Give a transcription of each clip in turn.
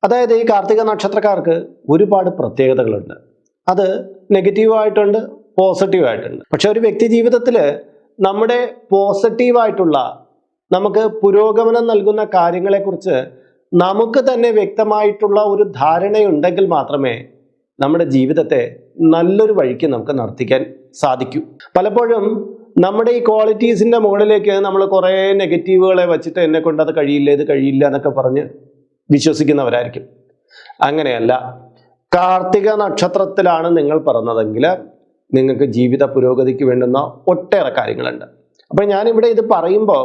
അതായത് ഈ കാർത്തിക നക്ഷത്രക്കാർക്ക് ഒരുപാട് പ്രത്യേകതകളുണ്ട്. അത് നെഗറ്റീവായിട്ടുണ്ട്, പോസിറ്റീവായിട്ടുണ്ട്. പക്ഷെ ഒരു വ്യക്തി ജീവിതത്തിൽ നമ്മുടെ പോസിറ്റീവായിട്ടുള്ള നമുക്ക് പുരോഗമനം നൽകുന്ന കാര്യങ്ങളെക്കുറിച്ച് നമുക്ക് തന്നെ വ്യക്തമായിട്ടുള്ള ഒരു ധാരണയുണ്ടെങ്കിൽ മാത്രമേ നമ്മുടെ ജീവിതത്തെ നല്ലൊരു വഴിക്ക് നമുക്ക് നടത്തിക്കാൻ സാധിക്കൂ. പലപ്പോഴും നമ്മുടെ ഈ ക്വാളിറ്റീസിൻ്റെ മുകളിലേക്ക് നമ്മൾ കുറേ നെഗറ്റീവുകളെ വെച്ചിട്ട് എന്നെ കൊണ്ട് അത് കഴിയില്ല, ഇത് കഴിയില്ല എന്നൊക്കെ പറഞ്ഞ് വിശ്വസിക്കുന്നവരായിരിക്കും. അങ്ങനെയല്ല. കാർത്തിക നക്ഷത്രത്തിലാണ് നിങ്ങൾ പറഞ്ഞതെങ്കിൽ നിങ്ങൾക്ക് ജീവിത പുരോഗതിക്ക് വേണ്ടുന്ന ഒട്ടേറെ കാര്യങ്ങളുണ്ട്. അപ്പോൾ ഞാനിവിടെ ഇത് പറയുമ്പോൾ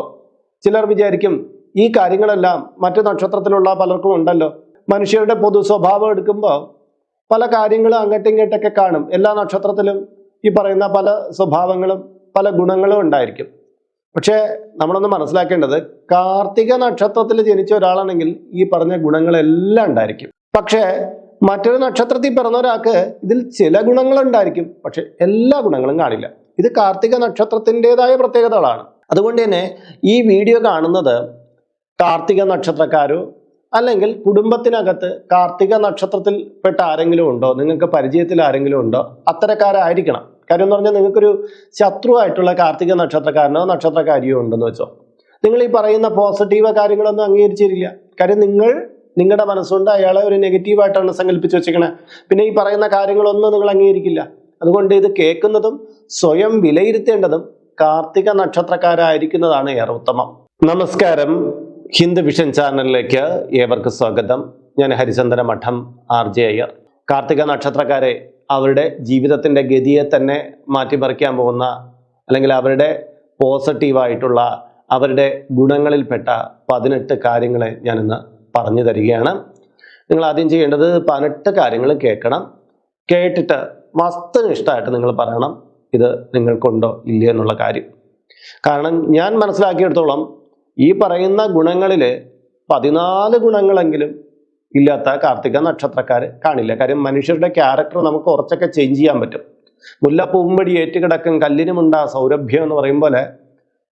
ചിലർ വിചാരിക്കും ഈ കാര്യങ്ങളെല്ലാം മറ്റു നക്ഷത്രത്തിലുള്ള പലർക്കും ഉണ്ടല്ലോ. മനുഷ്യരുടെ പൊതു സ്വഭാവം എടുക്കുമ്പോൾ പല കാര്യങ്ങളും അങ്ങോട്ടും ഇങ്ങോട്ടൊക്കെ കാണും. എല്ലാ നക്ഷത്രത്തിലും ഈ പറയുന്ന പല സ്വഭാവങ്ങളും പല ഗുണങ്ങളും ഉണ്ടായിരിക്കും. പക്ഷേ നമ്മളൊന്ന് മനസ്സിലാക്കേണ്ടത്, കാർത്തിക നക്ഷത്രത്തിൽ ജനിച്ച ഒരാളാണെങ്കിൽ ഈ പറഞ്ഞ ഗുണങ്ങളെല്ലാം ഉണ്ടായിരിക്കും. പക്ഷേ മറ്റൊരു നക്ഷത്രത്തിൽ പിറന്ന ഒരാൾക്ക് ഇതിൽ ചില ഗുണങ്ങളുണ്ടായിരിക്കും, പക്ഷെ എല്ലാ ഗുണങ്ങളും കാണില്ല. ഇത് കാർത്തിക നക്ഷത്രത്തിൻ്റെതായ പ്രത്യേകതകളാണ്. അതുകൊണ്ട് തന്നെ ഈ വീഡിയോ കാണുന്നത് കാർത്തിക നക്ഷത്രക്കാരോ അല്ലെങ്കിൽ കുടുംബത്തിനകത്ത് കാർത്തിക നക്ഷത്രത്തിൽ പെട്ട ആരെങ്കിലും ഉണ്ടോ, നിങ്ങൾക്ക് പരിചയത്തിൽ ആരെങ്കിലും ഉണ്ടോ, അത്തരക്കാരായിരിക്കണം. കാര്യം എന്ന് പറഞ്ഞാൽ നിങ്ങൾക്കൊരു ശത്രുവായിട്ടുള്ള കാർത്തിക നക്ഷത്രക്കാരനോ നക്ഷത്രക്കാരിയോ ഉണ്ടെന്ന് വെച്ചോ, നിങ്ങൾ ഈ പറയുന്ന പോസിറ്റീവ് കാര്യങ്ങളൊന്നും അംഗീകരിച്ചിരില്ല. കാര്യം നിങ്ങളുടെ മനസ്സുകൊണ്ട് അയാളെ ഒരു നെഗറ്റീവായിട്ടാണ് സങ്കല്പിച്ച് വെച്ചേക്കണേ. പിന്നെ ഈ പറയുന്ന കാര്യങ്ങളൊന്നും നിങ്ങൾ അംഗീകരിക്കില്ല. അതുകൊണ്ട് ഇത് കേൾക്കുന്നതും സ്വയം വിലയിരുത്തേണ്ടതും കാർത്തിക നക്ഷത്രക്കാരായിരിക്കുന്നതാണ് ഏറെ ഉത്തമം. നമസ്കാരം. ഹിന്ദു വിഷൻ ചാനലിലേക്ക് ഏവർക്കും സ്വാഗതം. ഞാൻ ഹരിചന്ദ്ര മഠം RJ അയ്യർ. കാർത്തിക നക്ഷത്രക്കാരെ അവരുടെ ജീവിതത്തിൻ്റെ ഗതിയെ തന്നെ മാറ്റിമറിക്കാൻ പോകുന്ന, അല്ലെങ്കിൽ അവരുടെ പോസിറ്റീവായിട്ടുള്ള അവരുടെ ഗുണങ്ങളിൽപ്പെട്ട 18 കാര്യങ്ങളെ ഞാനിന്ന് പറഞ്ഞു തരികയാണ്. നിങ്ങൾ ആദ്യം ചെയ്യേണ്ടത് 18 കാര്യങ്ങൾ കേൾക്കണം. കേട്ടിട്ട് വസ്തുനിഷ്ഠമായിട്ട് നിങ്ങൾ പറയണം ഇത് നിങ്ങൾക്കുണ്ടോ ഇല്ലയോ എന്നുള്ള കാര്യം. കാരണം ഞാൻ മനസ്സിലാക്കിയെടുത്തോളം ഈ പറയുന്ന ഗുണങ്ങളിൽ 14 ഗുണങ്ങളെങ്കിലും ഇല്ലാത്ത കാർത്തിക നക്ഷത്രക്കാർ കാണില്ല. കാര്യം മനുഷ്യരുടെ ക്യാരക്ടർ നമുക്ക് കുറച്ചൊക്കെ ചേഞ്ച് ചെയ്യാൻ പറ്റും. മുല്ലപ്പൂമ്പടി ഏറ്റുകിടക്കും കല്ലിനുമുണ്ട സൗരഭ്യം എന്ന് പറയും പോലെ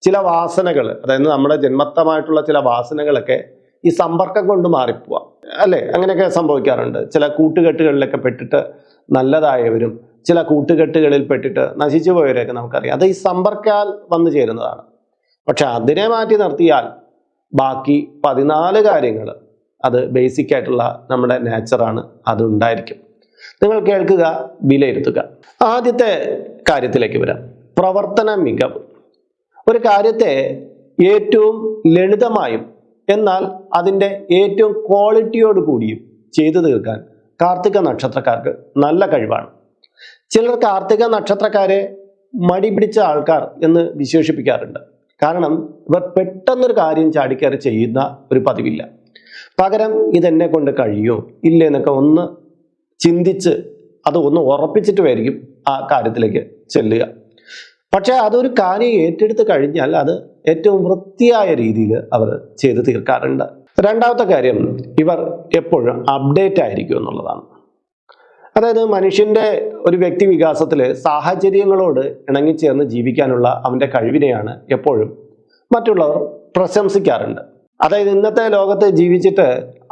ചില വാസനകൾ, അതായത് നമ്മുടെ ജന്മത്തമായിട്ടുള്ള ചില വാസനകളൊക്കെ ഈ സമ്പർക്കം കൊണ്ട് മാറിപ്പോവാം, അല്ലേ? അങ്ങനെയൊക്കെ സംഭവിക്കാറുണ്ട്. ചില കൂട്ടുകെട്ടുകളിലൊക്കെ പെട്ടിട്ട് നല്ലതായവരും ചില കൂട്ടുകെട്ടുകളിൽ പെട്ടിട്ട് നശിച്ചു പോയവരെയൊക്കെ നമുക്കറിയാം. അത് ഈ സമ്പർക്കാൽ വന്നു ചേരുന്നതാണ്. പക്ഷെ അതിനെ മാറ്റി നിർത്തിയാൽ ബാക്കി 14 കാര്യങ്ങൾ അത് ബേസിക് ആയിട്ടുള്ള നമ്മുടെ നേച്ചറാണ്, അതുണ്ടായിരിക്കും. നിങ്ങൾ കേൾക്കുക, വിലയിരുത്തുക. ആദ്യത്തെ കാര്യത്തിലേക്ക് വരാം. പ്രവർത്തന മികവ്. ഒരു കാര്യത്തെ ഏറ്റവും ലളിതമായും എന്നാൽ അതിൻ്റെ ഏറ്റവും ക്വാളിറ്റിയോട് കൂടിയും ചെയ്തു തീർക്കാൻ കാർത്തിക നക്ഷത്രക്കാർക്ക് നല്ല കഴിവാണ്. ചിലർ കാർത്തിക നക്ഷത്രക്കാരെ മടി പിടിച്ച ആൾക്കാർ എന്ന് വിശേഷിപ്പിക്കാറുണ്ട്. കാരണം ഇവർ പെട്ടെന്നൊരു കാര്യം ചാടിക്കയറി ചെയ്യുന്ന ഒരു പതിവില്ല. പകരം ഇതെന്നെ കൊണ്ട് കഴിയോ ഇല്ലേ എന്നൊക്കെ ഒന്ന് ചിന്തിച്ച് അത് ഒന്ന് ഉറപ്പിച്ചിട്ടുമായിരിക്കും ആ കാര്യത്തിലേക്ക് ചെല്ലുക. പക്ഷെ അതൊരു കാര്യം ഏറ്റെടുത്ത് കഴിഞ്ഞാൽ അത് ഏറ്റവും വൃത്തിയായ രീതിയിൽ അവർ ചെയ്ത് തീർക്കാറുണ്ട്. രണ്ടാമത്തെ കാര്യം, ഇവർ എപ്പോഴും അപ്ഡേറ്റ് ആയിരിക്കും എന്നുള്ളതാണ്. അതായത് മനുഷ്യൻ്റെ ഒരു വ്യക്തി വികാസത്തിൽ സാഹചര്യങ്ങളോട് ഇണങ്ങിച്ചേർന്ന് ജീവിക്കാനുള്ള അവൻ്റെ കഴിവിനെയാണ് എപ്പോഴും മറ്റുള്ളവർ പ്രശംസിക്കാറുണ്ട്. അതായത് ഇന്നത്തെ ലോകത്ത് ജീവിച്ചിട്ട്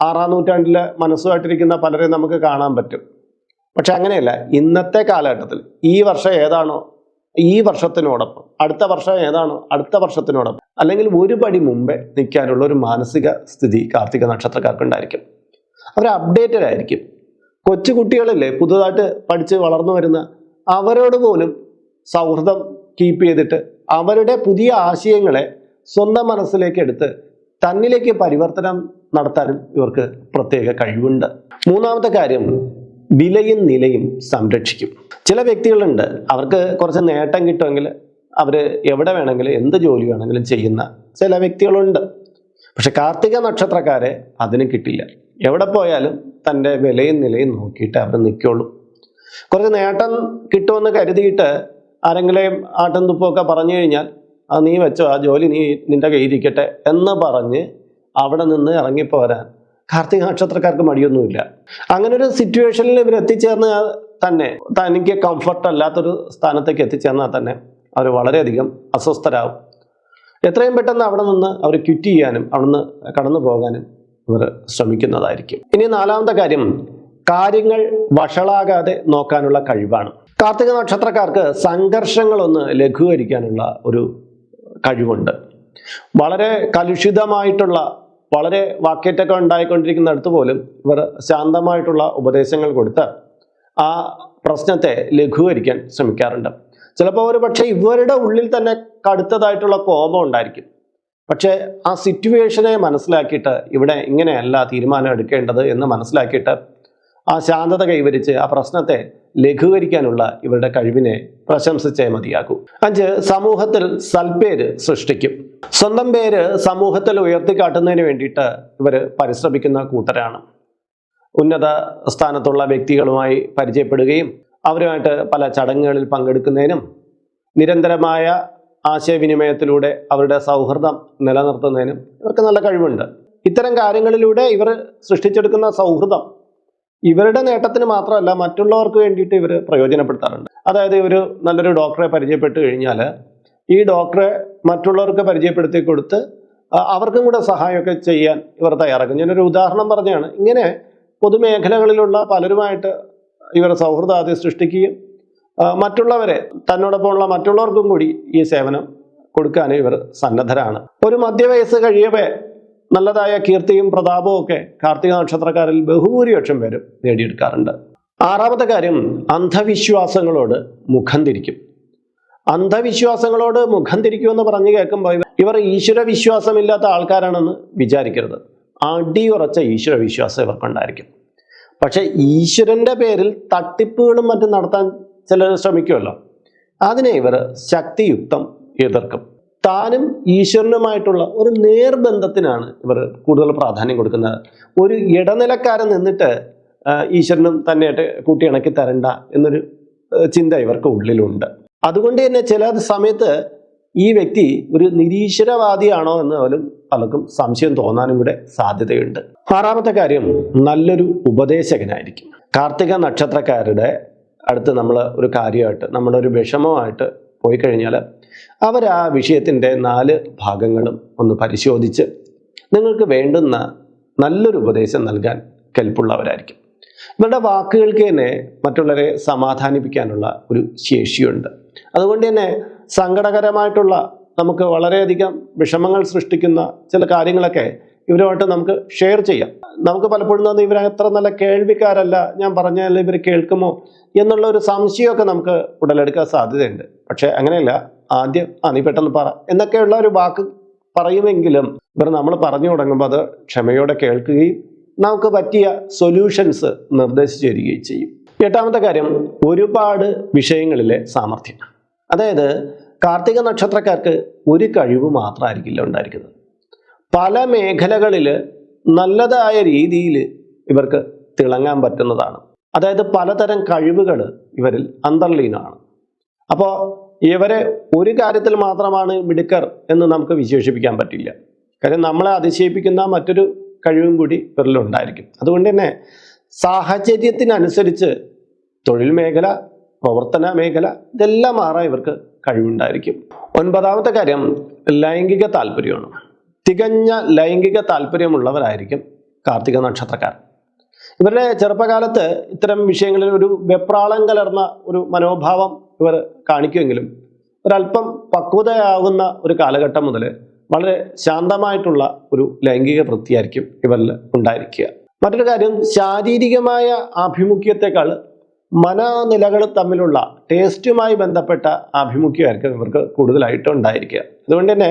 6-ാം നൂറ്റാണ്ടിലെ മനസ്സുമായിട്ടിരിക്കുന്ന പലരെ നമുക്ക് കാണാൻ പറ്റും. പക്ഷെ അങ്ങനെയല്ല. ഇന്നത്തെ കാലഘട്ടത്തിൽ ഈ വർഷം ഏതാണോ ഈ വർഷത്തിനോടൊപ്പം, അടുത്ത വർഷം ഏതാണോ അടുത്ത വർഷത്തിനോടൊപ്പം, അല്ലെങ്കിൽ ഒരു പടി മുമ്പേ നിൽക്കാനുള്ള ഒരു മാനസിക സ്ഥിതി കാർത്തിക നക്ഷത്രക്കാർക്കുണ്ടായിരിക്കും. അവർ അപ്ഡേറ്റഡ് ആയിരിക്കും. കൊച്ചുകുട്ടികളില്ലേ, പുതുതായിട്ട് പഠിച്ച് വളർന്നു വരുന്ന, അവരോട് പോലും സൗഹൃദം കീപ്പ് ചെയ്തിട്ട് അവരുടെ പുതിയ ആശയങ്ങളെ സ്വന്തം മനസ്സിലേക്ക് എടുത്ത് തന്നിലേക്ക് പരിവർത്തനം നടത്താനും ഇവർക്ക് പ്രത്യേക കഴിവുണ്ട്. മൂന്നാമത്തെ കാര്യം, വിലയും നിലയും സംരക്ഷിക്കും. ചില വ്യക്തികളുണ്ട്, അവർക്ക് കുറച്ച് നേട്ടം കിട്ടുമെങ്കിൽ അവർ എവിടെ വേണമെങ്കിലും എന്ത് ജോലി വേണമെങ്കിലും ചെയ്യുന്ന ചില വ്യക്തികളുണ്ട്. പക്ഷെ കാർത്തിക നക്ഷത്രക്കാരെ അതിന് കിട്ടില്ല. എവിടെ പോയാലും തൻ്റെ വിലയും നിലയും നോക്കിയിട്ട് അവർ നിൽക്കുള്ളൂ. കുറച്ച് നേട്ടം കിട്ടുമെന്ന് കരുതിയിട്ട് ആരെങ്കിലും ആട്ടും തുപ്പൊക്കെ പറഞ്ഞു കഴിഞ്ഞാൽ അത് നീ വെച്ചോ, ആ ജോലി നിന്റെ കയ്യിരിക്കട്ടെ എന്ന് പറഞ്ഞ് അവിടെ നിന്ന് ഇറങ്ങിപ്പോരാൻ കാർത്തിക നക്ഷത്രക്കാർക്ക് മടിയൊന്നുമില്ല. അങ്ങനെ ഒരു സിറ്റുവേഷനിൽ ഇവർ എത്തിച്ചേർന്ന് തന്നെ തനിക്ക് കംഫർട്ട് അല്ലാത്തൊരു സ്ഥാനത്തേക്ക് എത്തിച്ചേർന്നാൽ തന്നെ അവർ വളരെയധികം അസ്വസ്ഥരാകും. എത്രയും പെട്ടെന്ന് അവിടെ നിന്ന് അവർ ക്വിറ്റ് ചെയ്യാനും അവിടെ നിന്ന് കടന്നു പോകാനും ഇവർ ശ്രമിക്കുന്നതായിരിക്കും. ഇനി നാലാമത്തെ കാര്യം, കാര്യങ്ങൾ വഷളാകാതെ നോക്കാനുള്ള കഴിവാണ്. കാർത്തിക നക്ഷത്രക്കാർക്ക് സംഘർഷങ്ങളൊന്ന് ലഘൂകരിക്കാനുള്ള ഒരു കഴിവുണ്ട്. വളരെ കലുഷിതമായിട്ടുള്ള, വളരെ വാക്കേറ്റൊക്കെ ഉണ്ടായിക്കൊണ്ടിരിക്കുന്നിടത്ത് പോലും ഇവർ ശാന്തമായിട്ടുള്ള ഉപദേശങ്ങൾ കൊടുത്ത് ആ പ്രശ്നത്തെ ലഘൂകരിക്കാൻ ശ്രമിക്കാറുണ്ട്. ചിലപ്പോൾ ഒരു പക്ഷേ ഇവരുടെ ഉള്ളിൽ തന്നെ കടുത്തതായിട്ടുള്ള കോപം ഉണ്ടായിരിക്കും. പക്ഷേ ആ സിറ്റുവേഷനെ മനസ്സിലാക്കിയിട്ട് ഇവിടെ ഇങ്ങനെയല്ല തീരുമാനം എടുക്കേണ്ടത് എന്ന് മനസ്സിലാക്കിയിട്ട് ആ ശാന്തത കൈവരിച്ച് ആ പ്രശ്നത്തെ ലഘൂകരിക്കാനുള്ള ഇവരുടെ കഴിവിനെ പ്രശംസിച്ചേ മതിയാകൂ. 5, സമൂഹത്തിൽ സൽപ്പേര് സൃഷ്ടിക്കും. സ്വന്തം പേര് സമൂഹത്തിൽ ഉയർത്തിക്കാട്ടുന്നതിന് വേണ്ടിയിട്ട് ഇവർ പരിശ്രമിക്കുന്ന കൂട്ടരാണ്. ഉന്നത സ്ഥാനത്തുള്ള വ്യക്തികളുമായി പരിചയപ്പെടുകയും അവരുമായിട്ട് പല ചടങ്ങുകളിൽ പങ്കെടുക്കുന്നതിനും നിരന്തരമായ ആശയവിനിമയത്തിലൂടെ അവരുടെ സൗഹൃദം നിലനിർത്തുന്നതിനും ഇവർക്ക് നല്ല കഴിവുണ്ട്. ഇത്തരം കാര്യങ്ങളിലൂടെ ഇവർ സൃഷ്ടിച്ചെടുക്കുന്ന സൗഹൃദം ഇവരുടെ നേട്ടത്തിന് മാത്രമല്ല മറ്റുള്ളവർക്ക് വേണ്ടിയിട്ട് ഇവർ പ്രയോജനപ്പെടുത്താറുണ്ട്. അതായത് ഇവർ നല്ലൊരു ഡോക്ടറെ പരിചയപ്പെട്ട് കഴിഞ്ഞാൽ ഈ ഡോക്ടറെ മറ്റുള്ളവർക്ക് പരിചയപ്പെടുത്തി കൊടുത്ത് അവർക്കും കൂടെ സഹായമൊക്കെ ചെയ്യാൻ ഇവർ തയ്യാറാക്കും. ഞാനൊരു ഉദാഹരണം പറഞ്ഞാണ്. ഇങ്ങനെ പൊതുമേഖലകളിലുള്ള പലരുമായിട്ട് ഇവർ സൗഹൃദാദ്യം സൃഷ്ടിക്കുകയും മറ്റുള്ളവരെ, തന്നോടൊപ്പമുള്ള മറ്റുള്ളവർക്കും കൂടി ഈ സേവനം കൊടുക്കാൻ ഇവർ സന്നദ്ധരാണ്. ഒരു മധ്യവയസ്സ് കഴിയവേ നല്ലതായ കീർത്തിയും പ്രതാപവും ഒക്കെ കാർത്തിക നക്ഷത്രക്കാരിൽ ബഹുഭൂരിപക്ഷം പേരും നേടിയെടുക്കാറുണ്ട്. 6ാമത്തെ കാര്യം, അന്ധവിശ്വാസങ്ങളോട് മുഖം തിരിക്കും. അന്ധവിശ്വാസങ്ങളോട് മുഖം തിരിക്കുമെന്ന് പറഞ്ഞു കേൾക്കുമ്പോൾ ഇവർ ഈശ്വര വിശ്വാസമില്ലാത്ത ആൾക്കാരാണെന്ന് വിചാരിക്കരുത്. അടിയുറച്ച ഈശ്വര വിശ്വാസം ഇവർക്കുണ്ടായിരിക്കും. പക്ഷെ ഈശ്വരന്റെ പേരിൽ തട്ടിപ്പുകളും മറ്റും നടത്താൻ ചിലർ ശ്രമിക്കുമല്ലോ, അതിനെ ഇവർ ശക്തിയുക്തം എതിർക്കും. താനും ഈശ്വരനുമായിട്ടുള്ള ഒരു നേർബന്ധത്തിനാണ് ഇവർ കൂടുതൽ പ്രാധാന്യം കൊടുക്കുന്നത്. ഒരു ഇടനിലക്കാരൻ നിന്നിട്ട് ഈശ്വരനും തന്നെയായിട്ട് കൂട്ടിയിണക്കി തരണ്ട എന്നൊരു ചിന്ത ഇവർക്ക് ഉള്ളിലുണ്ട്. അതുകൊണ്ട് തന്നെ ചില സമയത്ത് ഈ വ്യക്തി ഒരു നിരീശ്വരവാദിയാണോ എന്ന് പോലും പലർക്കും സംശയം തോന്നാനും കൂടെ സാധ്യതയുണ്ട്. 6ാമത്തെ കാര്യം, നല്ലൊരു ഉപദേശകനായിരിക്കും. കാർത്തിക നക്ഷത്രക്കാരുടെ അടുത്ത് നമ്മൾ ഒരു കാര്യമായിട്ട്, നമ്മുടെ ഒരു വിഷമമായിട്ട് പോയി കഴിഞ്ഞാൽ അവർ ആ വിഷയത്തിൻ്റെ 4 ഭാഗങ്ങളും ഒന്ന് പരിശോധിച്ച് നിങ്ങൾക്ക് വേണ്ടുന്ന നല്ലൊരു ഉപദേശം നൽകാൻ കെൽപ്പുള്ളവരായിരിക്കും. ഇവരുടെ വാക്കുകൾക്ക് തന്നെ മറ്റുള്ളവരെ സമാധാനിപ്പിക്കാനുള്ള ഒരു ശേഷിയുണ്ട്. അതുകൊണ്ട് തന്നെ സങ്കടകരമായിട്ടുള്ള, നമുക്ക് വളരെയധികം വിഷമങ്ങൾ സൃഷ്ടിക്കുന്ന ചില കാര്യങ്ങളൊക്കെ ഇവരുമായിട്ട് നമുക്ക് ഷെയർ ചെയ്യാം. നമുക്ക് പലപ്പോഴും തോന്നുന്നു ഇവർ അത്ര നല്ല കേൾവിക്കാരല്ല, ഞാൻ പറഞ്ഞാൽ ഇവർ കേൾക്കുമോ എന്നുള്ള ഒരു സംശയമൊക്കെ നമുക്ക് ഉടലെടുക്കാൻ സാധ്യതയുണ്ട്. പക്ഷെ അങ്ങനെയല്ല. ആദ്യം നീ പെട്ടെന്ന് പറ എന്നൊക്കെയുള്ള ഒരു വാക്ക് പറയുമെങ്കിലും ഇവർ നമ്മൾ പറഞ്ഞു തുടങ്ങുമ്പോൾ അത് ക്ഷമയോടെ കേൾക്കുകയും നമുക്ക് പറ്റിയ സൊല്യൂഷൻസ് നിർദ്ദേശിച്ചു തരികയും ചെയ്യും. 8ാമത്തെ കാര്യം, ഒരുപാട് വിഷയങ്ങളിലെ സാമർഥ്യം. അതായത് കാർത്തിക നക്ഷത്രക്കാർക്ക് ഒരു കഴിവ് മാത്രമായിരിക്കില്ല ഉണ്ടായിരിക്കുന്നത്. പല മേഖലകളിൽ നല്ലതായ രീതിയിൽ ഇവർക്ക് തിളങ്ങാൻ പറ്റുന്നതാണ്. അതായത് പലതരം കഴിവുകൾ ഇവരിൽ അന്തർലീനമാണ്. അപ്പോൾ ഇവരെ ഒരു കാര്യത്തിൽ മാത്രമാണ് മിടുക്കർ എന്ന് നമുക്ക് വിശേഷിപ്പിക്കാൻ പറ്റില്ല. കാര്യം നമ്മളെ അതിശയിപ്പിക്കുന്ന മറ്റൊരു കഴിവും കൂടി ഇവരിലുണ്ടായിരിക്കും. അതുകൊണ്ട് തന്നെ സാഹചര്യത്തിനനുസരിച്ച് തൊഴിൽ മേഖല, പ്രവർത്തന മേഖല ഇതെല്ലാം മാറാൻ ഇവർക്ക് കഴിവുണ്ടായിരിക്കും. 9ാമത്തെ കാര്യം, ലൈംഗിക താല്പര്യമാണ്. തികഞ്ഞ ലൈംഗിക താല്പര്യമുള്ളവരായിരിക്കും കാർത്തിക നക്ഷത്രക്കാർ. ഇവരുടെ ചെറുപ്പകാലത്ത് ഇത്തരം വിഷയങ്ങളിൽ ഒരു വെപ്രാളം കലർന്ന ഒരു മനോഭാവം ഇവർ കാണിക്കുമെങ്കിലും ഒരല്പം പക്വതയാവുന്ന ഒരു കാലഘട്ടം മുതൽ വളരെ ശാന്തമായിട്ടുള്ള ഒരു ലൈംഗിക വൃത്തിയായിരിക്കും ഇവരിൽ ഉണ്ടായിരിക്കുക. മറ്റൊരു കാര്യം, ശാരീരികമായ ആഭിമുഖ്യത്തെക്കാൾ മനനിലകൾ തമ്മിലുള്ള ടേസ്റ്റുമായി ബന്ധപ്പെട്ട ആഭിമുഖ്യമായിരിക്കും ഇവർക്ക് കൂടുതലായിട്ട് ഉണ്ടായിരിക്കുക. അതുകൊണ്ട് തന്നെ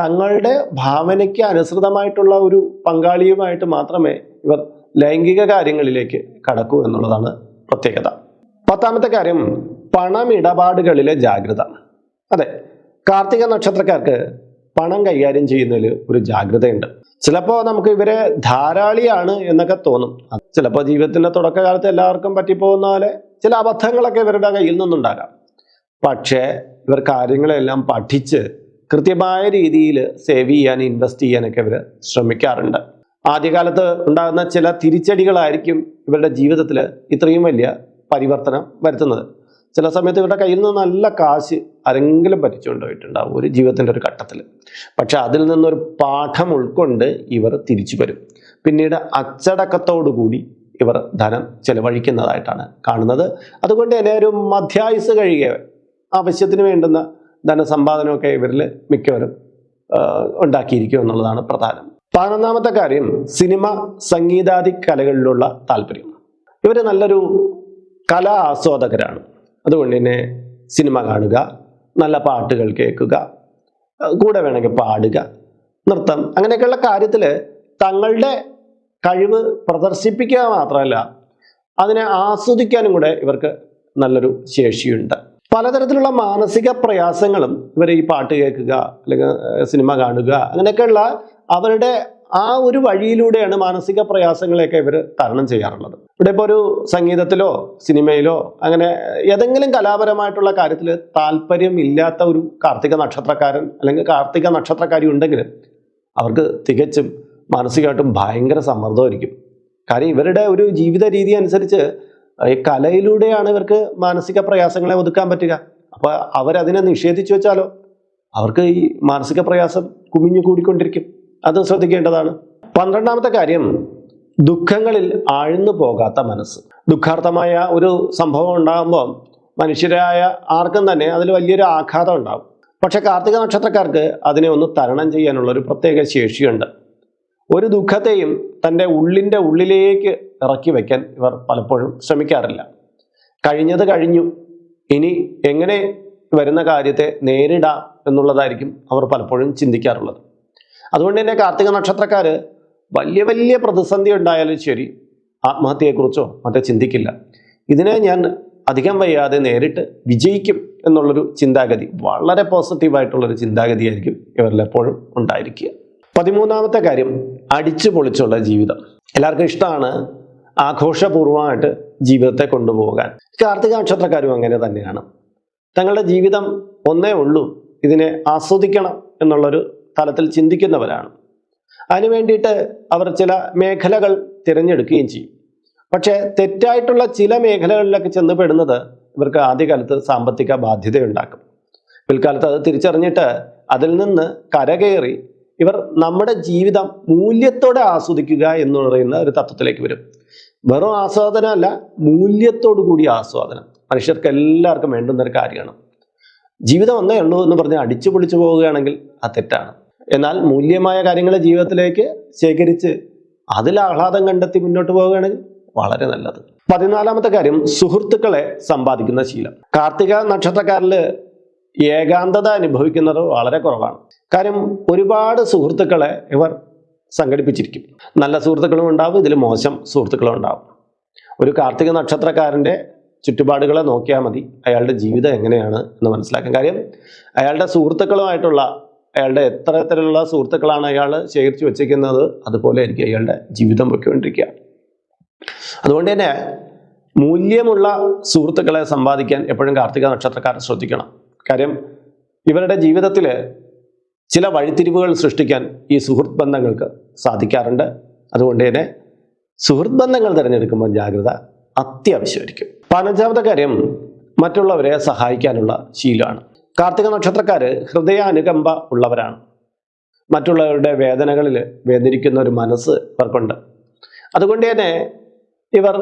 തങ്ങളുടെ ഭാവനയ്ക്ക് അനുസൃതമായിട്ടുള്ള ഒരു പങ്കാളിയുമായിട്ട് മാത്രമേ ഇവർ ലൈംഗിക കാര്യങ്ങളിലേക്ക് കടക്കൂ എന്നുള്ളതാണ് പ്രത്യേകത. 10ാമത്തെ കാര്യം, പണമിടപാടുകളിലെ ജാഗ്രത. അതെ, കാർത്തിക നക്ഷത്രക്കാർക്ക് പണം കൈകാര്യം ചെയ്യുന്നതിൽ ഒരു ജാഗ്രതയുണ്ട്. ചിലപ്പോൾ നമുക്ക് ഇവരെ ധാരാളിയാണ് എന്നൊക്കെ തോന്നും. ചിലപ്പോൾ ജീവിതത്തിന്റെ തുടക്കകാലത്ത് എല്ലാവർക്കും പറ്റിപ്പോകുന്ന പോലെ ചില അബദ്ധങ്ങളൊക്കെ ഇവരുടെ കയ്യിൽ നിന്നുണ്ടാകാം. പക്ഷേ ഇവർ കാര്യങ്ങളെല്ലാം പഠിച്ച് കൃത്യമായ രീതിയിൽ സേവ് ചെയ്യാൻ, ഇൻവെസ്റ്റ് ചെയ്യാനൊക്കെ ഇവർ ശ്രമിക്കാറുണ്ട്. ആദ്യകാലത്ത് ഉണ്ടാകുന്ന ചില തിരിച്ചടികളായിരിക്കും ഇവരുടെ ജീവിതത്തിൽ ഇത്രയും വലിയ പരിവർത്തനം വരുത്തുന്നത്. ചില സമയത്ത് ഇവരുടെ കയ്യിൽ നിന്ന് നല്ല കാശ് ആരെങ്കിലും പറ്റിച്ചുകൊണ്ട് പോയിട്ടുണ്ടാവും ഒരു ജീവിതത്തിൻ്റെ ഒരു ഘട്ടത്തിൽ. പക്ഷെ അതിൽ നിന്നൊരു പാഠം ഉൾക്കൊണ്ട് ഇവർ തിരിച്ചു വരും. പിന്നീട് അച്ചടക്കത്തോടുകൂടി ഇവർ ധനം ചെലവഴിക്കുന്നതായിട്ടാണ് കാണുന്നത്. അതുകൊണ്ട് തന്നെ ഒരു മധ്യായുസ് കഴിയുക ആവശ്യത്തിന് വേണ്ടുന്ന ധനസമ്പാദനമൊക്കെ ഇവരിൽ മിക്കവരും ഉണ്ടാക്കിയിരിക്കും എന്നുള്ളതാണ് പ്രധാനം. 11ാമത്തെ കാര്യം സിനിമ, സംഗീതാദി കലകളിലുള്ള താല്പര്യം. ഇവർ നല്ലൊരു കലാ ആസ്വാദകരാണ്. അതുകൊണ്ട് തന്നെ സിനിമ കാണുക, നല്ല പാട്ടുകൾ കേൾക്കുക, കൂടെ വേണമെങ്കിൽ പാടുക, നൃത്തം, അങ്ങനെയൊക്കെയുള്ള കാര്യത്തിൽ തങ്ങളുടെ കഴിവ് പ്രദർശിപ്പിക്കുക മാത്രമല്ല അതിനെ ആസ്വദിക്കാനും കൂടെ ഇവർക്ക് നല്ലൊരു ശേഷിയുണ്ട്. പലതരത്തിലുള്ള മാനസിക പ്രയാസങ്ങളും ഇവർ ഈ പാട്ട് കേൾക്കുക അല്ലെങ്കിൽ സിനിമ കാണുക അങ്ങനെയൊക്കെയുള്ള അവരുടെ ആ ഒരു വഴിയിലൂടെയാണ് മാനസിക പ്രയാസങ്ങളെയൊക്കെ ഇവർ തരണം ചെയ്യാറുള്ളത്. ഇവിടെ ഇപ്പോൾ ഒരു സംഗീതത്തിലോ സിനിമയിലോ അങ്ങനെ ഏതെങ്കിലും കലാപരമായിട്ടുള്ള കാര്യത്തിൽ താല്പര്യം ഇല്ലാത്ത ഒരു കാർത്തിക നക്ഷത്രക്കാരൻ അല്ലെങ്കിൽ കാർത്തിക നക്ഷത്രക്കാരി ഉണ്ടെങ്കിൽ അവർക്ക് തികച്ചും മാനസികമായിട്ടും ഭയങ്കര സമ്മർദ്ദമായിരിക്കും. കാര്യം ഇവരുടെ ഒരു ജീവിത രീതി അനുസരിച്ച് ഈ കലയിലൂടെയാണ് ഇവർക്ക് മാനസിക പ്രയാസങ്ങളെ ഒതുക്കാൻ പറ്റുക. അപ്പോൾ അവരതിനെ നിഷേധിച്ചു വെച്ചാലോ അവർക്ക് ഈ മാനസിക പ്രയാസം കുമിഞ്ഞു കൂടിക്കൊണ്ടിരിക്കും. അത് ശ്രദ്ധിക്കേണ്ടതാണ്. 12ാമത്തെ കാര്യം ദുഃഖങ്ങളിൽ ആഴ്ന്നു പോകാത്ത മനസ്സ്. ദുഃഖാർത്ഥമായ ഒരു സംഭവം ഉണ്ടാകുമ്പോൾ മനുഷ്യരായ ആർക്കും തന്നെ അതിൽ വലിയൊരു ആഘാതം ഉണ്ടാകും. പക്ഷെ കാർത്തിക നക്ഷത്രക്കാർക്ക് അതിനെ ഒന്ന് തരണം ചെയ്യാനുള്ള ഒരു പ്രത്യേക ശേഷിയുണ്ട്. ഒരു ദുഃഖത്തെയും തൻ്റെ ഉള്ളിൻ്റെ ഉള്ളിലേക്ക് ഇറക്കി വയ്ക്കാൻ ഇവർ പലപ്പോഴും ശ്രമിക്കാറില്ല. കഴിഞ്ഞത് കഴിഞ്ഞു, ഇനി എങ്ങനെ വരുന്ന കാര്യത്തെ നേരിടാം എന്നുള്ളതായിരിക്കും അവർ പലപ്പോഴും ചിന്തിക്കാറുള്ളത്. അതുകൊണ്ട് തന്നെ കാർത്തിക നക്ഷത്രക്കാർ വലിയ വലിയ പ്രതിസന്ധി ഉണ്ടായാലും ശരി ആത്മഹത്യയെക്കുറിച്ചോ മറ്റോ ചിന്തിക്കില്ല. ഇതിനെ ഞാൻ അധികം വയ്യാതെ നേരിട്ട് വിജയിക്കും എന്നുള്ളൊരു ചിന്താഗതി, വളരെ പോസിറ്റീവായിട്ടുള്ളൊരു ചിന്താഗതിയായിരിക്കും ഇവരിലെപ്പോഴും ഉണ്ടായിരിക്കുക. 13ാമത്തെ കാര്യം അടിച്ചു പൊളിച്ചുള്ള ജീവിതം. എല്ലാവർക്കും ഇഷ്ടമാണ് ആഘോഷപൂർവമായിട്ട് ജീവിതത്തെ കൊണ്ടുപോകാൻ. കാർത്തിക നക്ഷത്രക്കാരും അങ്ങനെ തന്നെയാണ്. തങ്ങളുടെ ജീവിതം ഒന്നേ ഉള്ളൂ, ഇതിനെ ആസ്വദിക്കണം എന്നുള്ളൊരു തലത്തിൽ ചിന്തിക്കുന്നവരാണ്. അതിനു വേണ്ടിയിട്ട് അവർ ചില മേഖലകൾ തിരഞ്ഞെടുക്കുകയും ചെയ്യും. പക്ഷേ തെറ്റായിട്ടുള്ള ചില മേഖലകളിലൊക്കെ ചെന്ന് പെടുന്നത് ഇവർക്ക് ആദ്യകാലത്ത് സാമ്പത്തിക ബാധ്യതയുണ്ടാക്കും. പിൽക്കാലത്ത് അത് തിരിച്ചറിഞ്ഞിട്ട് അതിൽ നിന്ന് കരകയറി ഇവർ നമ്മുടെ ജീവിതം മൂല്യത്തോടെ ആസ്വദിക്കുക എന്ന് പറയുന്ന ഒരു തത്വത്തിലേക്ക് വരും. വെറും ആസ്വാദനമല്ല, മൂല്യത്തോടു കൂടി ആസ്വാദനം മനുഷ്യർക്ക് എല്ലാവർക്കും വേണ്ടുന്ന ഒരു കാര്യമാണ്. ജീവിതം ഒന്നേ ഉള്ളൂ എന്ന് പറഞ്ഞ് അടിച്ചു പൊളിച്ചു പോവുകയാണെങ്കിൽ അത് തെറ്റാണ്. എന്നാൽ മൂല്യമായ കാര്യങ്ങളെ ജീവിതത്തിലേക്ക് ശേഖരിച്ച് അതിൽ ആഹ്ലാദം കണ്ടെത്തി മുന്നോട്ട് പോവുകയാണെങ്കിൽ വളരെ നല്ലത്. 14ാമത്തെ കാര്യം സുഹൃത്തുക്കളെ സമ്പാദിക്കുന്ന ശീലം. കാർത്തിക നക്ഷത്രക്കാരിൽ ഏകാന്തത അനുഭവിക്കുന്നത് വളരെ കുറവാണ്. കാര്യം ഒരുപാട് സുഹൃത്തുക്കളെ ഇവർ സംഘടിപ്പിച്ചിരിക്കും. നല്ല സുഹൃത്തുക്കളും ഉണ്ടാവും, ഇതിൽ മോശം സുഹൃത്തുക്കളും ഉണ്ടാവും. ഒരു കാർത്തിക നക്ഷത്രക്കാരൻ്റെ ചുറ്റുപാടുകളെ നോക്കിയാൽ മതി അയാളുടെ ജീവിതം എങ്ങനെയാണ് എന്ന് മനസ്സിലാക്കാൻ. കാര്യം അയാളുടെ സുഹൃത്തുക്കളുമായിട്ടുള്ള അയാളുടെ എത്ര തരത്തിലുള്ള സുഹൃത്തുക്കളാണ് അയാൾ ശേഖരിച്ചു വെച്ചിരിക്കുന്നത്, അതുപോലെ ആയിരിക്കും അയാളുടെ ജീവിതം പൊയ്ക്കൊണ്ടിരിക്കുക. അതുകൊണ്ട് തന്നെ മൂല്യമുള്ള സുഹൃത്തുക്കളെ സമ്പാദിക്കാൻ എപ്പോഴും കാർത്തിക നക്ഷത്രക്കാർ ശ്രദ്ധിക്കണം. കാര്യം ഇവരുടെ ജീവിതത്തിൽ ചില വഴിത്തിരിവുകൾ സൃഷ്ടിക്കാൻ ഈ സുഹൃത്ത് ബന്ധങ്ങൾക്ക് സാധിക്കാറുണ്ട്. അതുകൊണ്ട് തന്നെ സുഹൃത്ത് ബന്ധങ്ങൾ തിരഞ്ഞെടുക്കുമ്പോൾ ജാഗ്രത അത്യാവശ്യമായിരിക്കും. 15ാമത്തെ കാര്യം മറ്റുള്ളവരെ സഹായിക്കാനുള്ള ശീലമാണ്. കാർത്തിക നക്ഷത്രക്കാർ ഹൃദയാനുകമ്പ ഉള്ളവരാണ്. മറ്റുള്ളവരുടെ വേദനകളിൽ വേദനിക്കുന്ന ഒരു മനസ്സ് ഇവർക്കുണ്ട്. അതുകൊണ്ട് തന്നെ ഇവർ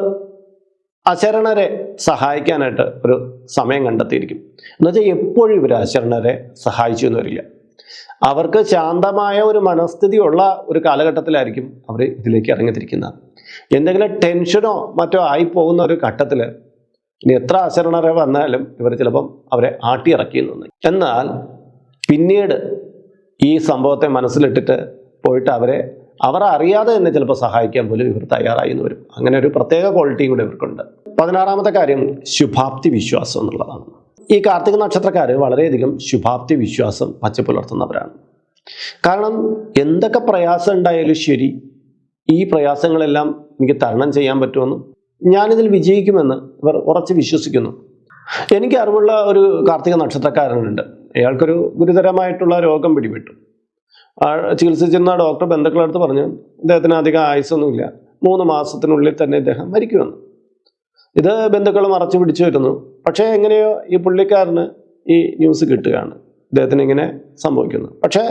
അശരണരെ സഹായിക്കാനായിട്ട് ഒരു സമയം കണ്ടെത്തിയിരിക്കും. എന്നുവെച്ചാൽ എപ്പോഴും ഇവർ അശരണരെ സഹായിച്ചു എന്ന് വരില്ല. അവർക്ക് ശാന്തമായ ഒരു മനസ്ഥിതി ഉള്ള ഒരു കാലഘട്ടത്തിലായിരിക്കും അവർ ഇതിലേക്ക് ഇറങ്ങിത്തിരിക്കുന്നത്. എന്തെങ്കിലും ടെൻഷനോ മറ്റോ ആയി പോകുന്ന ഒരു ഘട്ടത്തിൽ ഇനി എത്ര അശരണരെ വന്നാലും ഇവർ ചിലപ്പം അവരെ ആട്ടിയിറക്കിയെന്നു. എന്നാൽ പിന്നീട് ഈ സംഭവത്തെ മനസ്സിലിട്ടിട്ട് പോയിട്ട് അവർ അറിയാതെ തന്നെ ചിലപ്പോൾ സഹായിക്കാൻ പോലും ഇവർ തയ്യാറായി എന്ന് വരും. അങ്ങനെ ഒരു പ്രത്യേക ക്വാളിറ്റിയും കൂടെ ഇവർക്കുണ്ട്. 16ാമത്തെ കാര്യം ശുഭാപ്തി വിശ്വാസം എന്നുള്ളതാണ്. ഈ കാർത്തിക നക്ഷത്രക്കാർ വളരെയധികം ശുഭാപ്തി വിശ്വാസം വച്ചുപുലർത്തുന്നവരാണ്. കാരണം എന്തൊക്കെ പ്രയാസം ഉണ്ടായാലും ശരി, ഈ പ്രയാസങ്ങളെല്ലാം എനിക്ക് തരണം ചെയ്യാൻ പറ്റുമെന്നും ഞാനിതിൽ വിജയിക്കുമെന്ന് ഇവർ ഉറച്ച് വിശ്വസിക്കുന്നു. എനിക്ക് അറിവുള്ള ഒരു കാർത്തിക നക്ഷത്രക്കാരനുണ്ട്. അയാൾക്കൊരു ഗുരുതരമായിട്ടുള്ള രോഗം പിടിപെട്ടു. ചികിത്സിച്ചിരുന്ന ഡോക്ടർ ബന്ധുക്കളടുത്ത് പറഞ്ഞു ഇദ്ദേഹത്തിന് അധികം ആയുസ്സൊന്നുമില്ല, 3 മാസത്തിനുള്ളിൽ തന്നെ ഇദ്ദേഹം മരിക്കുമെന്ന്. ഇത് ബന്ധുക്കൾ മറച്ചു പിടിച്ചു വരുന്നു. പക്ഷേ എങ്ങനെയോ ഈ പുള്ളിക്കാരന് ഈ ന്യൂസ് കിട്ടുകയാണ്, ഇദ്ദേഹത്തിന് ഇങ്ങനെ സംഭവിക്കുന്നു. പക്ഷേ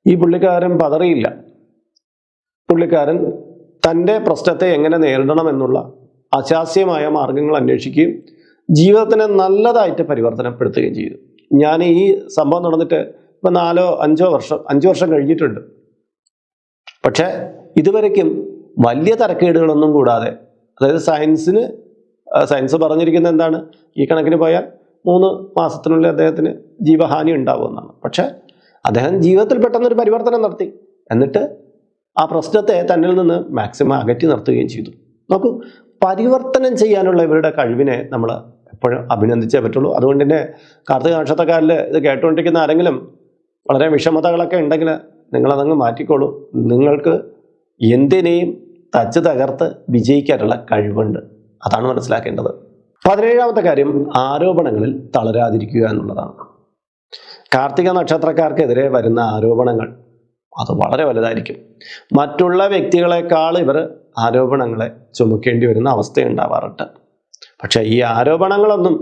ഈ പുള്ളിക്കാരൻ പതറിയില്ല. പുള്ളിക്കാരൻ തൻ്റെ പ്രശ്നത്തെ എങ്ങനെ നേരിടണമെന്നുള്ള അശാസ്യമായ മാർഗങ്ങൾ അന്വേഷിക്കുകയും ജീവിതത്തിനെ നല്ലതായിട്ട് പരിവർത്തനപ്പെടുത്തുകയും ചെയ്തു. ഞാൻ ഈ സംഭവം നടന്നിട്ട് ഇപ്പം 5 വർഷം കഴിഞ്ഞിട്ടുണ്ട്. പക്ഷേ ഇതുവരയ്ക്കും വലിയ തരക്കേടുകളൊന്നും കൂടാതെ, അതായത് സയൻസ് പറഞ്ഞിരിക്കുന്നത് എന്താണ്, ഈ കണക്കിന് പോയാൽ 3 മാസത്തിനുള്ളിൽ അദ്ദേഹത്തിന് ജീവഹാനി ഉണ്ടാവുമെന്നാണ്. പക്ഷേ അദ്ദേഹം ജീവിതത്തിൽ പെട്ടെന്നൊരു പരിവർത്തനം നടത്തി. എന്നിട്ട് ആ പ്രശ്നത്തെ തന്നിൽ നിന്ന് മാക്സിമം അകറ്റി നിർത്തുകയും ചെയ്തു. നോക്കൂ, പരിവർത്തനം ചെയ്യാനുള്ള ഇവരുടെ കഴിവിനെ നമ്മൾ എപ്പോഴും അഭിനന്ദിച്ചേ പറ്റുള്ളൂ. അതുകൊണ്ട് തന്നെ കാർത്തിക നക്ഷത്രക്കാരിൽ ഇത് കേട്ടുകൊണ്ടിരിക്കുന്ന ആരെങ്കിലും വളരെ വിഷമതകളൊക്കെ ഉണ്ടെങ്കിൽ നിങ്ങളതങ്ങ് മാറ്റിക്കോളൂ. നിങ്ങൾക്ക് എന്തിനേയും തച്ച് തകർത്ത് വിജയിക്കാനുള്ള കഴിവുണ്ട്. അതാണ് മനസ്സിലാക്കേണ്ടത്. 17ാമത്തെ കാര്യം ആരോപണങ്ങളിൽ തളരാതിരിക്കുക എന്നുള്ളതാണ്. കാർത്തിക നക്ഷത്രക്കാർക്കെതിരെ വരുന്ന ആരോപണങ്ങൾ അത് വളരെ വലുതായിരിക്കും. മറ്റുള്ള വ്യക്തികളെക്കാൾ ഇവർ ആരോപണങ്ങളെ ചുമക്കേണ്ടി വരുന്ന അവസ്ഥയുണ്ടാവാറുണ്ട്. പക്ഷേ ഈ ആരോപണങ്ങളൊന്നും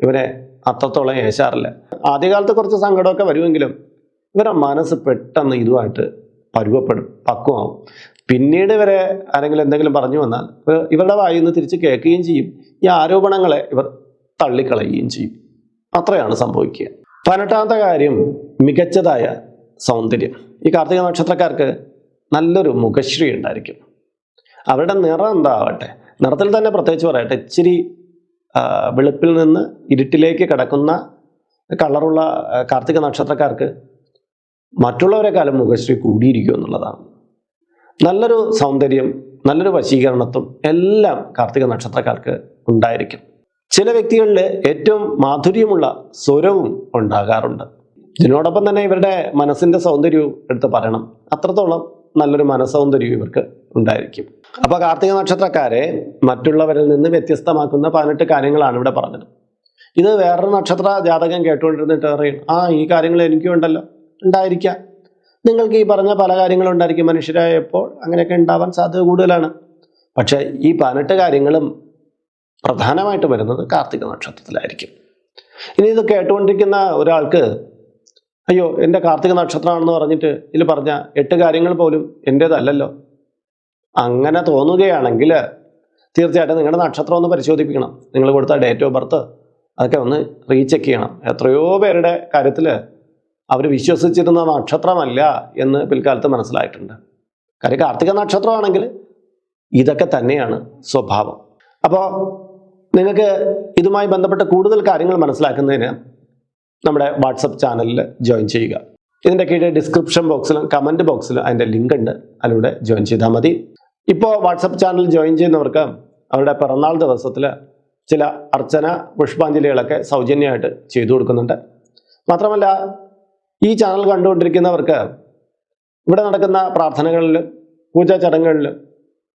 ഇവരെ അത്രത്തോളം ഏശാറില്ല. ആദ്യകാലത്ത് കുറച്ച് സങ്കടമൊക്കെ വരുമെങ്കിലും ഇവരുടെ മനസ്സ് പെട്ടെന്ന് ഇതുമായിട്ട് പക്വമാവും. പിന്നീട് ഇവരെ ആരെങ്കിലും എന്തെങ്കിലും പറഞ്ഞു വന്നാൽ ഇവരുടെ വായിൽ നിന്ന് തിരിച്ച് കേൾക്കുകയും ചെയ്യും. ഈ ആരോപണങ്ങളെ ഇവർ തള്ളിക്കളയുകയും ചെയ്യും. അത്രയാണ് സംഭവിക്കുക. 18ാമത്തെ കാര്യം മികച്ചതായ സൗന്ദര്യം. ഈ കാർത്തിക നക്ഷത്രക്കാർക്ക് നല്ലൊരു മുഖശ്രീ ഉണ്ടായിരിക്കും. അവരുടെ നിറം എന്താവട്ടെ, നിറത്തിൽ തന്നെ പ്രത്യേകിച്ച് പറയട്ടെ, ഇച്ചിരി വെളുപ്പിൽ നിന്ന് ഇരുട്ടിലേക്ക് കിടക്കുന്ന കളറുള്ള കാർത്തിക നക്ഷത്രക്കാർക്ക് മറ്റുള്ളവരെക്കാളും മുഖശ്രീ കൂടിയിരിക്കും എന്നുള്ളതാണ്. നല്ലൊരു സൗന്ദര്യം, നല്ലൊരു വശീകരണത്വം എല്ലാം കാർത്തിക നക്ഷത്രക്കാർക്ക് ഉണ്ടായിരിക്കും. ചില വ്യക്തികളിൽ ഏറ്റവും മാധുര്യമുള്ള സ്വരവും ഉണ്ടാകാറുണ്ട്. ഇതിനോടൊപ്പം തന്നെ ഇവരുടെ മനസ്സിൻ്റെ സൗന്ദര്യവും എടുത്ത് പറയണം. അത്രത്തോളം നല്ലൊരു മനസ്സൗന്ദര്യവും ഇവർക്ക് ഉണ്ടായിരിക്കും. അപ്പോൾ കാർത്തിക നക്ഷത്രക്കാരെ മറ്റുള്ളവരിൽ നിന്ന് വ്യത്യസ്തമാക്കുന്ന 18 കാര്യങ്ങളാണ് ഇവിടെ പറഞ്ഞത്. ഇത് വേറൊരു നക്ഷത്ര ജാതകം കേട്ടുകൊണ്ടിരുന്നിട്ട് പറയും, ഈ കാര്യങ്ങൾ എനിക്കും ഉണ്ടല്ലോ. ഉണ്ടായിരിക്കാം, നിങ്ങൾക്ക് ഈ പറഞ്ഞ പല കാര്യങ്ങളും ഉണ്ടായിരിക്കും. മനുഷ്യരായപ്പോൾ അങ്ങനെയൊക്കെ ഉണ്ടാവാൻ സാധ്യത കൂടുതലാണ്. പക്ഷേ ഈ 18 കാര്യങ്ങളും പ്രധാനമായിട്ട് വരുന്നത് കാർത്തിക നക്ഷത്രത്തിലായിരിക്കും. ഇനി ഇത് കേട്ടുകൊണ്ടിരിക്കുന്ന ഒരാൾക്ക് അയ്യോ എൻ്റെ കാർത്തിക നക്ഷത്രമാണെന്ന് പറഞ്ഞിട്ട് ഇതിൽ പറഞ്ഞ 8 കാര്യങ്ങൾ പോലും എൻ്റേതല്ലല്ലോ, അങ്ങനെ തോന്നുകയാണെങ്കിൽ തീർച്ചയായിട്ടും നിങ്ങളുടെ നക്ഷത്രം ഒന്ന് പരിശോധിപ്പിക്കണം. നിങ്ങൾ കൊടുത്ത ഡേറ്റ് ഓഫ് ബർത്ത് അതൊക്കെ ഒന്ന് റീചെക്ക് ചെയ്യണം. എത്രയോ പേരുടെ കാര്യത്തിൽ അവർ വിശ്വസിച്ചിരുന്ന നക്ഷത്രമല്ല എന്ന് പിൽക്കാലത്ത് മനസ്സിലായിട്ടുണ്ട്. കാര്യം കാർത്തിക നക്ഷത്രമാണെങ്കിൽ ഇതൊക്കെ തന്നെയാണ് സ്വഭാവം. അപ്പോൾ നിങ്ങൾക്ക് ഇതുമായി ബന്ധപ്പെട്ട കൂടുതൽ കാര്യങ്ങൾ മനസ്സിലാക്കുന്നതിന് നമ്മുടെ വാട്സപ്പ് ചാനലിൽ ജോയിൻ ചെയ്യുക. ഇതിൻ്റെ കീഴിൽ ഡിസ്ക്രിപ്ഷൻ ബോക്സിലും കമൻറ്റ് ബോക്സിലും അതിൻ്റെ ലിങ്ക് ഉണ്ട്, അതിലൂടെ ജോയിൻ ചെയ്താൽ മതി. ഇപ്പോൾ വാട്സപ്പ് ചാനൽ ജോയിൻ ചെയ്യുന്നവർക്ക് അവരുടെ പിറന്നാൾ ദിവസത്തിൽ ചില അർച്ചന പുഷ്പാഞ്ജലികളൊക്കെ സൗജന്യമായിട്ട് ചെയ്തു കൊടുക്കുന്നുണ്ട്. മാത്രമല്ല ഈ ചാനൽ കണ്ടുകൊണ്ടിരിക്കുന്നവർക്ക് ഇവിടെ നടക്കുന്ന പ്രാർത്ഥനകളിലും പൂജാ ചടങ്ങുകളിലും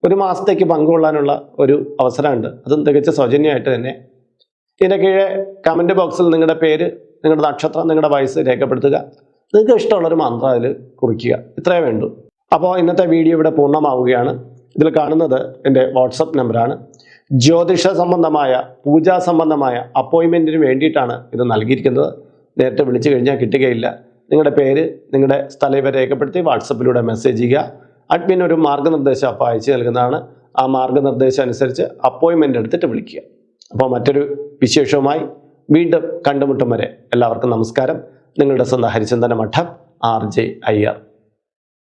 1 മാസത്തേക്ക് പങ്കുകൊള്ളാനുള്ള ഒരു അവസരമുണ്ട്. അതും തികച്ച സൗജന്യമായിട്ട് തന്നെ. ഇതിൻ്റെ കീഴെ കമൻറ്റ് ബോക്സിൽ നിങ്ങളുടെ പേര്, നിങ്ങളുടെ നക്ഷത്രം, നിങ്ങളുടെ വയസ്സ് രേഖപ്പെടുത്തുക. നിങ്ങൾക്ക് ഇഷ്ടമുള്ളൊരു മന്ത്രം അതിൽ കുറിക്കുക. ഇത്രയേ വേണ്ടൂ. അപ്പോൾ ഇന്നത്തെ വീഡിയോ ഇവിടെ പൂർണ്ണമാവുകയാണ്. ഇതിൽ കാണുന്നത് എൻ്റെ വാട്സപ്പ് നമ്പറാണ്. ജ്യോതിഷ സംബന്ധമായ, പൂജാ സംബന്ധമായ അപ്പോയിൻമെൻറ്റിന് വേണ്ടിയിട്ടാണ് ഇത് നൽകിയിരിക്കുന്നത്. നേരിട്ട് വിളിച്ചു കഴിഞ്ഞാൽ കിട്ടുകയില്ല. നിങ്ങളുടെ പേര്, നിങ്ങളുടെ സ്ഥലം ഇവ രേഖപ്പെടുത്തി വാട്സപ്പിലൂടെ മെസ്സേജ് ചെയ്യുക. അഡ്മിൻ ഒരു മാർഗ്ഗനിർദ്ദേശം അപ്പോൾ അയച്ചു നൽകുന്നതാണ്. ആ മാർഗ്ഗനിർദ്ദേശം അനുസരിച്ച് അപ്പോയിൻമെൻ്റ് എടുത്തിട്ട് വിളിക്കുക. അപ്പോൾ മറ്റൊരു വിശേഷവുമായി വീണ്ടും കണ്ടുമുട്ടും വരെ എല്ലാവർക്കും നമസ്കാരം. നിങ്ങളുടെ സ്വന്തം ഹരിചന്ദന മഠം RJ അയ്യർ.